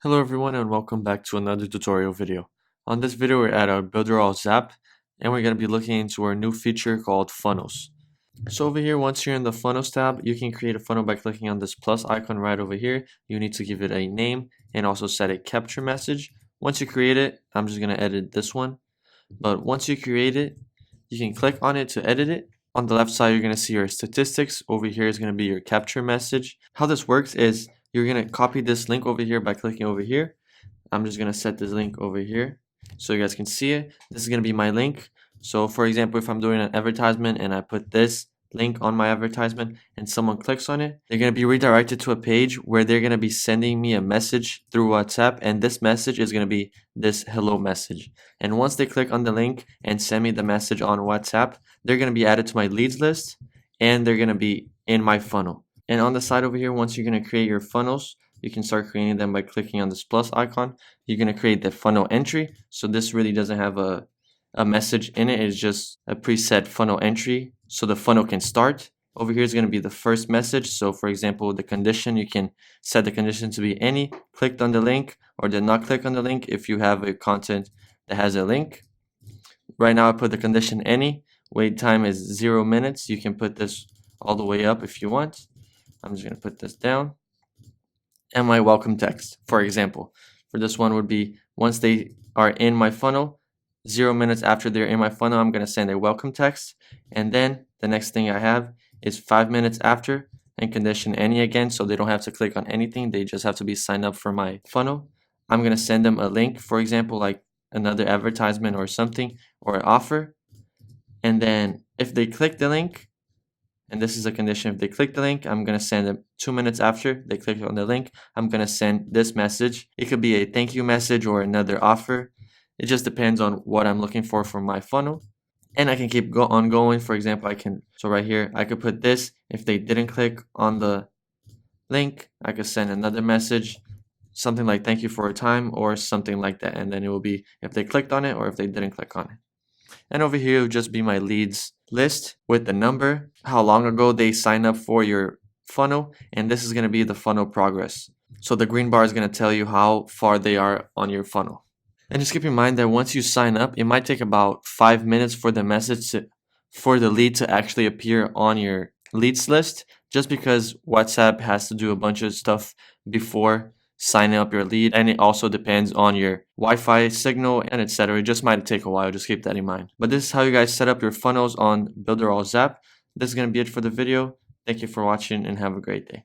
Hello everyone and welcome back to another tutorial video. On this video we're at our Builderall app and we're going to be looking into our new feature called funnels. So over here, once you're in the funnels tab, you can create a funnel by clicking on this plus icon right over here. You need to give it a name and also set a capture message. Once you create it, I'm just going to edit this one. But once you create it, you can click on it to edit it. On the left side, you're going to see your statistics. Over here is going to be your capture message. How this works is you're going to copy this link over here by clicking over here. I'm just going to set this link over here so you guys can see it. This is going to be my link. So for example, if I'm doing an advertisement and I put this link on my advertisement and someone clicks on it, they're going to be redirected to a page where they're going to be sending me a message through WhatsApp, and this message is going to be this hello message. And once they click on the link and send me the message on WhatsApp, they're going to be added to my leads list and they're going to be in my funnel. And on the side over here, once you're going to create your funnels, you can start creating them by clicking on this plus icon. You're going to create the funnel entry. So this really doesn't have a message in it. It's just a preset funnel entry so the funnel can start. Over here is going to be the first message. So for example, the condition, you can set the condition to be any clicked on the link or did not click on the link if you have a content that has a link. Right now I put the condition any. Wait time is 0 minutes. You can put this all the way up if you want. I'm just going to put this down. And my welcome text, for example, for this one would be once they are in my funnel, 0 minutes after they're in my funnel, I'm going to send a welcome text. And then the next thing I have is 5 minutes after, and condition any again, so they don't have to click on anything. They just have to be signed up for my funnel. I'm going to send them a link, for example, like another advertisement or something, or an offer. And then if they click the link, and this is a condition, if they click the link, I'm going to send them 2 minutes after they click on the link, I'm going to send this message. It could be a thank you message or another offer. It just depends on what I'm looking for my funnel. And I can keep on going. For example, so right here, I could put this. If they didn't click on the link, I could send another message, something like thank you for your time or something like that. And then it will be if they clicked on it or if they didn't click on it. And over here, it would just be my leads list with the number, how long ago they signed up for your funnel, and this is going to be the funnel progress. So the green bar is going to tell you how far they are on your funnel. And just keep in mind that once you sign up, it might take about 5 minutes for for the lead to actually appear on your leads list, just because WhatsApp has to do a bunch of stuff before signing up your lead, and it also depends on your Wi-Fi signal and etc. It just might take a while, just keep that in mind. But this is how you guys set up your funnels on Builderall app. This is going to be it for the video. Thank you for watching and have a great day.